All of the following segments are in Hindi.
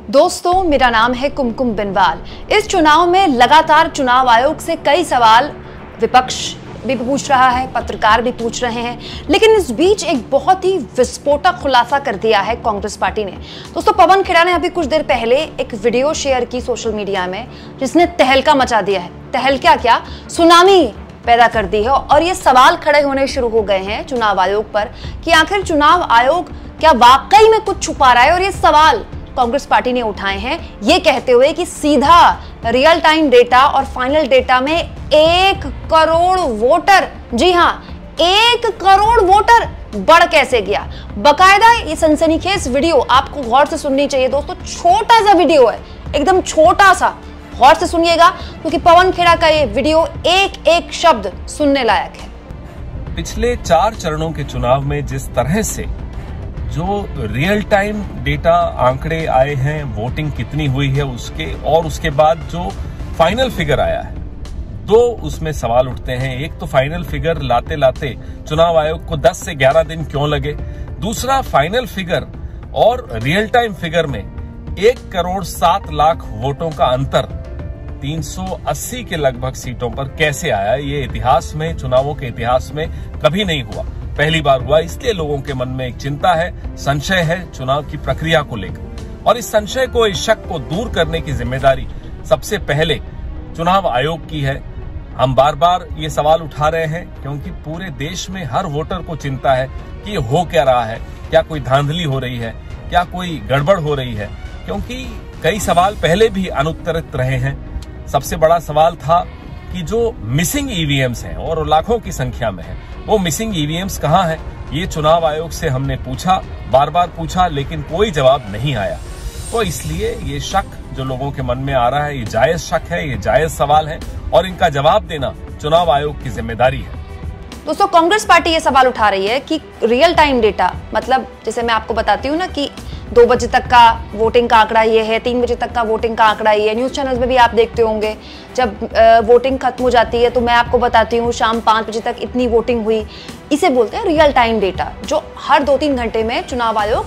दोस्तों, मेरा नाम है कुमकुम बिनवाल। इस चुनाव में लगातार चुनाव आयोग से कई सवाल विपक्ष भी पूछ रहा है, पत्रकार भी पूछ रहे हैं, लेकिन इस बीच एक बहुत ही विस्फोटक खुलासा कर दिया है कांग्रेस पार्टी ने। दोस्तों, पवन खेड़ा ने अभी कुछ देर पहले एक वीडियो शेयर की सोशल मीडिया में, जिसने तहलका मचा दिया है। तहलका क्या, सुनामी पैदा कर दी है। और ये सवाल खड़े होने शुरू हो गए हैं चुनाव आयोग पर कि आखिर चुनाव आयोग क्या वाकई में कुछ छुपा रहा है। और ये सवाल कांग्रेस पार्टी ने उठाए हैं, ये कहते हुए कि सीधा रियल टाइम डेटा और फाइनल डेटा में 1 करोड़ वोटर, जी हां 1 करोड़ वोटर बढ़ कैसे गया। बकायदा ये सनसनीखेज वीडियो आपको गौर से सुननी चाहिए दोस्तों। छोटा सा वीडियो है, एकदम छोटा सा, गौर से सुनिएगा क्योंकि पवन खेड़ा का ये वीडियो एक एक शब्द सुनने लायक है। पिछले 4 चरणों के चुनाव में जिस तरह से जो रियल टाइम डेटा आंकड़े आए हैं, वोटिंग कितनी हुई है उसके, और उसके बाद जो फाइनल फिगर आया है, दो उसमें सवाल उठते हैं। एक तो फाइनल फिगर लाते लाते चुनाव आयोग को 10 से 11 दिन क्यों लगे। दूसरा, फाइनल फिगर और रियल टाइम फिगर में 1 करोड़ 7 लाख वोटों का अंतर 380 के लगभग सीटों पर कैसे आया। ये इतिहास में, चुनावों के इतिहास में कभी नहीं हुआ, पहली बार हुआ। इसलिए लोगों के मन में एक चिंता है, संशय है चुनाव की प्रक्रिया को लेकर, और इस संशय को, इस शक को दूर करने की जिम्मेदारी सबसे पहले चुनाव आयोग की है। हम बार बार ये सवाल उठा रहे हैं क्योंकि पूरे देश में हर वोटर को चिंता है कि ये हो क्या रहा है, क्या कोई धांधली हो रही है, क्या कोई गड़बड़ हो रही है, क्योंकि कई सवाल पहले भी अनुत्तरित रहे हैं। सबसे बड़ा सवाल था कि जो मिसिंग ईवीएम्स हैं और लाखों की संख्या में है, वो मिसिंग ईवीएम्स कहाँ हैं। ये चुनाव आयोग से हमने पूछा, बार बार पूछा, लेकिन कोई जवाब नहीं आया। तो इसलिए ये शक जो लोगों के मन में आ रहा है, ये जायज शक है, ये जायज सवाल है, और इनका जवाब देना चुनाव आयोग की जिम्मेदारी है। दोस्तों, कांग्रेस पार्टी ये सवाल उठा रही है कि रियल टाइम डेटा, मतलब जैसे मैं आपको बताती हूँ ना कि 2 बजे तक का वोटिंग का आंकड़ा ये है, 3 बजे तक का वोटिंग का आंकड़ा ये है। न्यूज़ चैनल्स में भी आप देखते होंगे, जब वोटिंग खत्म हो जाती है तो मैं आपको बताती हूँ शाम 5 बजे तक इतनी वोटिंग हुई। इसे बोलते हैं रियल टाइम डेटा, जो हर 2-3 घंटे में चुनाव आयोग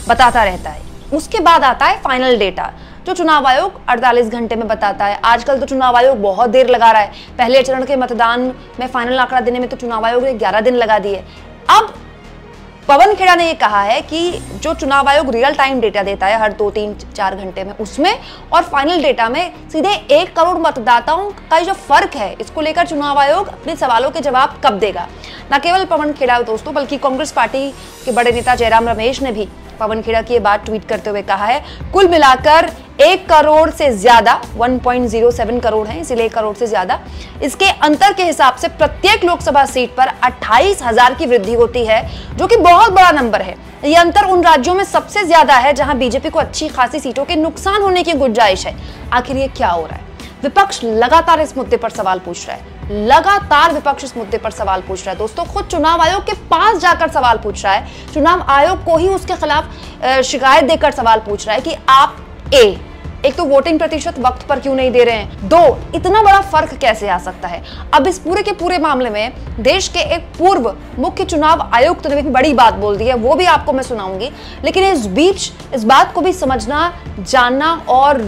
बताता रहता है। उसके बाद आता है फाइनल डेटा, जो चुनाव आयोग 48 घंटे में बताता है। आजकल तो चुनाव आयोग बहुत देर लगा रहा है। पहले चरण के मतदान में फाइनल आंकड़ा देने में तो चुनाव आयोग ने 11 दिन लगा दिए। अब पवन खेड़ा ने यह कहा है कि जो चुनाव आयोग रियल टाइम डेटा देता है हर 2-3-4 घंटे में, उसमें और फाइनल डेटा में सीधे 1 करोड़ मतदाताओं का जो फर्क है, इसको लेकर चुनाव आयोग अपने सवालों के जवाब कब देगा। न केवल पवन खेड़ा दोस्तों, बल्कि कांग्रेस पार्टी के बड़े नेता जयराम रमेश ने भी पवन खेड़ा की ये बात ट्वीट करते हुए कहा है, कुल मिलाकर 1 करोड़ से ज्यादा, 1.07 करोड़ है, इसीलिए 1 करोड़ से ज्यादा, इसके अंतर के हिसाब से प्रत्येक लोकसभा सीट पर 28,000 की वृद्धि होती है, जो कि बहुत बड़ा नंबर है। यह अंतर उन राज्यों में सबसे ज्यादा है जहां बीजेपी को अच्छी खासी सीटों के नुकसान होने की गुंजाइश है। आखिर ये क्या हो रहा है? विपक्ष लगातार इस मुद्दे पर सवाल पूछ रहा है, लगातार विपक्ष इस मुद्दे पर सवाल पूछ रहा है दोस्तों। खुद चुनाव आयोग के पास जाकर सवाल पूछ रहा है, चुनाव आयोग को ही उसके खिलाफ शिकायत देकर सवाल पूछ रहा है कि आप एक तो वोटिंग प्रतिशत वक्त पर क्यों नहीं दे रहे हैं, 2 इतना बड़ा फर्क कैसे आ सकता है। अब इस पूरे के पूरे मामले में देश के एक पूर्व मुख्य चुनाव आयुक्त ने भी बड़ी बात बोल दी है, वो भी आपको मैं सुनाऊंगी। लेकिन इस बीच इस बात को भी समझना, जानना और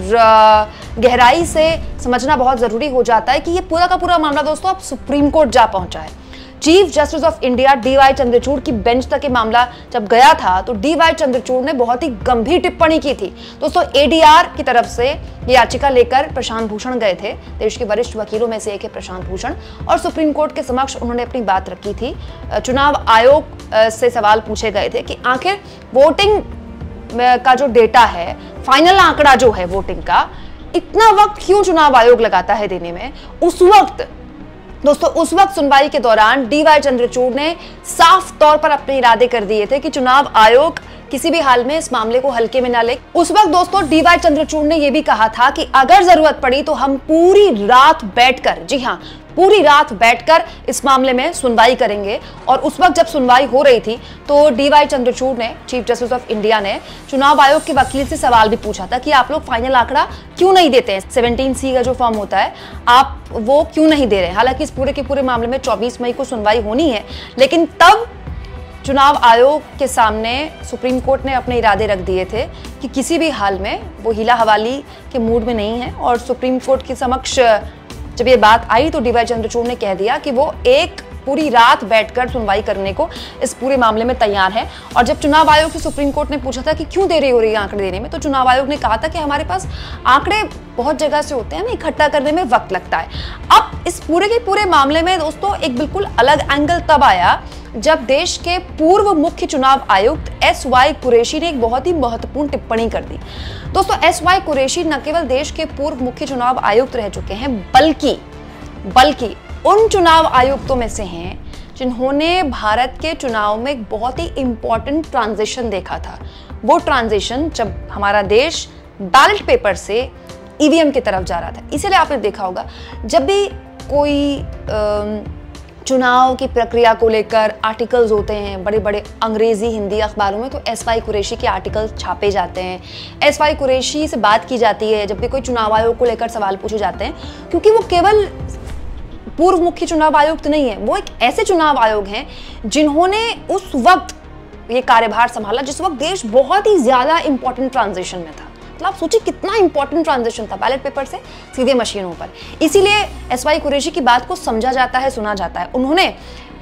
गहराई से समझना बहुत जरूरी हो जाता है कि ये पूरा का पूरा मामला दोस्तों अब सुप्रीम कोर्ट जा पहुंचा है। Chief justice of India DY Chandrachud की बेंच तक ये मामला जब गया था तो DY चंद्रचूड़ ने बहुत ही गंभीर टिप्पणी की थी दोस्तों। ADR की तरफ से ये याचिका लेकर प्रशांत भूषण गए थे, देश के वरिष्ठ वकीलों में से एक है प्रशांत भूषण, और सुप्रीम कोर्ट के समक्ष उन्होंने अपनी बात रखी थी। चुनाव आयोग से सवाल पूछे गए थे कि आखिर वोटिंग का जो डेटा है, फाइनल आंकड़ा जो है वोटिंग का, इतना वक्त क्यों चुनाव आयोग लगाता है देने में। उस वक्त सुनवाई के दौरान DY चंद्रचूड़ ने साफ तौर पर अपने इरादे कर दिए थे कि चुनाव आयोग किसी भी हाल में इस मामले को हल्के में ना ले। उस वक्त दोस्तों DY चंद्रचूड़ ने यह भी कहा था कि अगर जरूरत पड़ी तो हम पूरी रात बैठकर, जी हां, पूरी रात बैठकर इस मामले में सुनवाई करेंगे। और उस वक्त जब सुनवाई हो रही थी तो DY चंद्रचूड़ ने, चीफ जस्टिस ऑफ इंडिया ने, चुनाव आयोग के वकील से सवाल भी पूछा था कि आप लोग फाइनल आंकड़ा क्यों नहीं देते हैं, 17C का जो फॉर्म होता है, आप वो क्यों नहीं दे रहे हैं। हालांकि इस पूरे के पूरे मामले में 24 मई को सुनवाई होनी है, लेकिन तब चुनाव आयोग के सामने सुप्रीम कोर्ट ने अपने इरादे रख दिए थे कि किसी भी हाल में वो हीला हवाली के मूड में नहीं है। और सुप्रीम कोर्ट के समक्ष जब ये बात आई तो डीवाई चंद्रचूड़ ने कह दिया कि वो एक पूरी रात बैठकर सुनवाई करने को इस पूरे मामले में तैयार है। और जब चुनाव आयोग से सुप्रीम कोर्ट ने पूछा था कि क्यों देरी हो रही है आंकड़े देने में, तो चुनाव आयोग ने कहा था कि हमारे पास आंकड़े बहुत जगह से होते हैं, हमें इकट्ठा करने में वक्त लगता है। अब इस पूरे के पूरे मामले में दोस्तों एक बिल्कुल अलग एंगल तब आया जब देश के पूर्व मुख्य चुनाव आयुक्त एस.वाई. कुरैशी ने एक बहुत ही महत्वपूर्ण टिप्पणी कर दी। दोस्तों एस.वाई. कुरैशी न केवल देश के पूर्व मुख्य चुनाव आयुक्त रह चुके हैं, बल्कि उन चुनाव आयुक्तों में से हैं जिन्होंने भारत के चुनाव में एक बहुत ही इंपॉर्टेंट ट्रांजिशन देखा था। वो ट्रांजिशन जब हमारा देश बैलेट पेपर से ईवीएम की तरफ जा रहा था। इसीलिए आपने देखा होगा जब भी कोई चुनाव की प्रक्रिया को लेकर आर्टिकल्स होते हैं बड़े बड़े अंग्रेजी हिंदी अखबारों में, तो एस.वाई. कुरैशी के आर्टिकल छापे जाते हैं। एस.वाई. कुरैशी से बात की जाती है जब भी कोई चुनाव आयोग को लेकर सवाल पूछे जाते हैं, क्योंकि वो केवल पूर्व मुख्य चुनाव आयुक्त नहीं है, वो एक ऐसे चुनाव आयोग हैं जिन्होंने उस वक्त ये कार्यभार संभाला जिस वक्त देश बहुत ही ज्यादा इंपॉर्टेंट ट्रांजिशन में था। मतलब आप सोचिए कितना इंपॉर्टेंट ट्रांजिशन था, बैलेट पेपर से सीधे मशीनों पर। इसीलिए एस.वाई. कुरैशी की बात को समझा जाता है, सुना जाता है। उन्होंने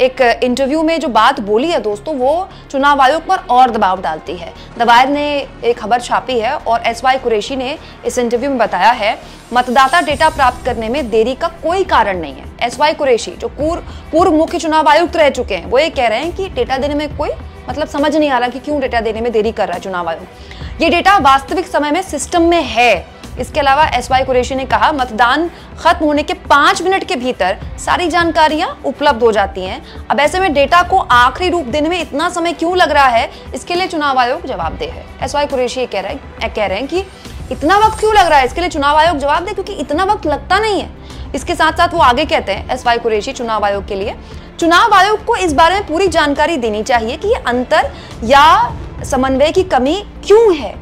एक इंटरव्यू में जो बात बोली है दोस्तों, वो चुनाव आयोग पर और दबाव डालती है। द वायर ने एक खबर छापी है और एस.वाई. कुरैशी ने इस इंटरव्यू में बताया है, मतदाता डेटा प्राप्त करने में देरी का कोई कारण नहीं है। एस.वाई. कुरैशी जो पूर्व मुख्य चुनाव आयुक्त रह चुके हैं, वो ये कह रहे हैं कि डेटा देने में कोई मतलब समझ नहीं आ रहा कि क्यों डेटा देने में देरी कर रहा है चुनाव आयोग। ये डेटा वास्तविक समय में सिस्टम में है। इसके अलावा एस.वाई. कुरैशी ने कहा, मतदान खत्म होने के 5 मिनट के भीतर सारी जानकारियां उपलब्ध हो जाती हैं। अब ऐसे में डेटा को आखिरी रूप देने में इतना समय क्यों लग रहा है, इसके लिए चुनाव आयोग जवाबदेह है। एस.वाई. कुरैशी कह रहे हैं कि इतना वक्त क्यों लग रहा है, इसके लिए चुनाव आयोग जवाब दे, क्योंकि इतना वक्त लगता नहीं है। इसके साथ साथ वो आगे कहते हैं एस.वाई. कुरैशी चुनाव आयोग के लिए, चुनाव आयोग को इस बारे में पूरी जानकारी देनी चाहिए कि ये अंतर या समन्वय की कमी क्यों है।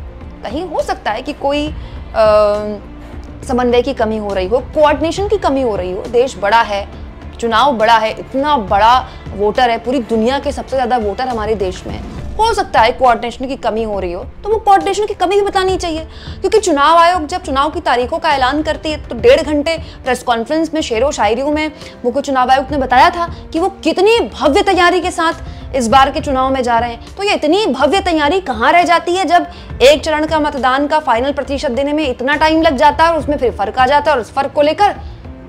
कहीं हो सकता है कि कोई समन्वय की कमी हो रही हो, कोऑर्डिनेशन की कमी हो रही हो। देश बड़ा है, चुनाव बड़ा है, इतना बड़ा वोटर है, पूरी दुनिया के सबसे ज्यादा वोटर हमारे देश में है। हो सकता है कोऑर्डिनेशन की कमी हो रही हो, तो वो कोऑर्डिनेशन की कमी भी बतानी चाहिए। क्योंकि चुनाव आयोग जब चुनाव की तारीखों का ऐलान करती है तो 1.5 घंटे प्रेस कॉन्फ्रेंस में शेरो शायरियों में मुख्य चुनाव आयुक्त ने बताया था कि वो कितनी भव्य तैयारी के साथ इस बार के चुनाव में जा रहे हैं। तो ये इतनी भव्य तैयारी कहाँ रह जाती है जब एक चरण का मतदान का फाइनल प्रतिशत देने में इतना टाइम लग जाता है और उसमें फिर फर्क आ जाता है और उस फर्क को लेकर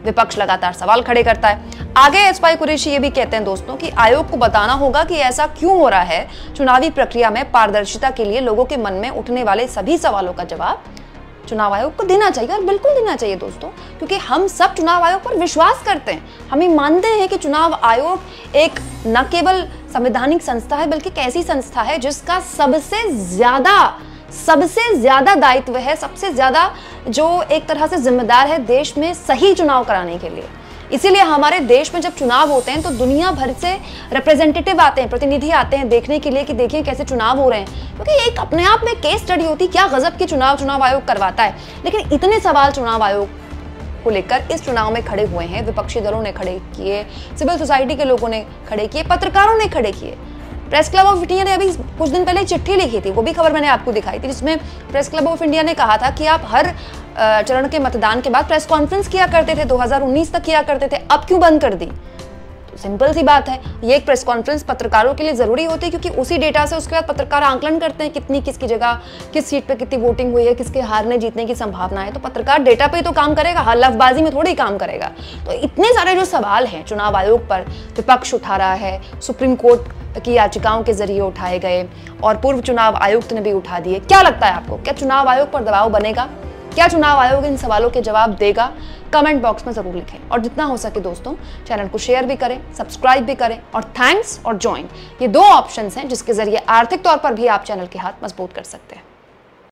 विपक्ष लगातार सवाल खड़े करता है। आगे एस.वाई. कुरैशी ये भी कहते हैं दोस्तों कि आयोग को बताना होगा कि ऐसा क्यों हो रहा है। चुनावी प्रक्रिया में पारदर्शिता के लिए लोगों के मन में उठने वाले सभी सवालों का जवाब चुनाव आयोग को देना चाहिए, और बिल्कुल देना चाहिए दोस्तों, क्योंकि हम सब चुनाव आयोग पर विश्वास करते हैं। हम ये मानते हैं कि चुनाव आयोग एक न केवल संवैधानिक संस्था है, बल्कि एक ऐसी संस्था है जिसका सबसे ज्यादा दायित्व है, सबसे ज्यादा जो एक तरह से जिम्मेदार है देश में सही चुनाव कराने के लिए। इसीलिए हमारे देश में जब चुनाव होते हैं तो दुनिया भर से रिप्रेजेंटेटिव आते हैं, प्रतिनिधि आते हैं देखने के लिए कि देखिए कैसे चुनाव हो रहे हैं, क्योंकि एक अपने आप में केस स्टडी होती है, क्या गजब की चुनाव आयोग करवाता है। लेकिन इतने सवाल चुनाव आयोग को लेकर इस चुनाव में खड़े हुए हैं, विपक्षी दलों ने खड़े किए, सिविल सोसाइटी के लोगों ने खड़े किए, पत्रकारों ने खड़े किए। प्रेस क्लब ऑफ इंडिया ने अभी कुछ दिन पहले चिट्ठी लिखी थी, वो भी खबर मैंने आपको दिखाई थी, जिसमें प्रेस क्लब ऑफ इंडिया ने कहा था कि आप हर चरण के मतदान के बाद प्रेस कॉन्फ्रेंस किया करते थे, 2019 तक किया करते थे, अब क्यों बंद कर दी। तो सिंपल सी बात है, ये एक प्रेस कॉन्फ्रेंस पत्रकारों के लिए जरूरी होती है, क्योंकि उसी डेटा से उसके बाद पत्रकार आंकलन करते हैं कितनी किसकी जगह किस सीट पे कितनी वोटिंग हुई है, किसके हारने जीतने की संभावना है। तो पत्रकार डेटा पे तो काम करेगा, हलफबाजी में थोड़ी काम करेगा। तो इतने सारे जो सवाल हैं चुनाव आयोग पर विपक्ष उठा रहा है, सुप्रीम कोर्ट की याचिकाओं के जरिए उठाए गए और पूर्व चुनाव आयुक्त ने भी उठा दिए। क्या लगता है आपको, क्या चुनाव आयोग पर दबाव बनेगा? क्या चुनाव आयोग इन सवालों के जवाब देगा? कमेंट बॉक्स में जरूर लिखें, और जितना हो सके दोस्तों चैनल को शेयर भी करें, सब्सक्राइब भी करें, और थैंक्स और ज्वाइन, ये 2 ऑप्शंस हैं जिसके जरिए आर्थिक तौर पर भी आप चैनल के हाथ मजबूत कर सकते हैं।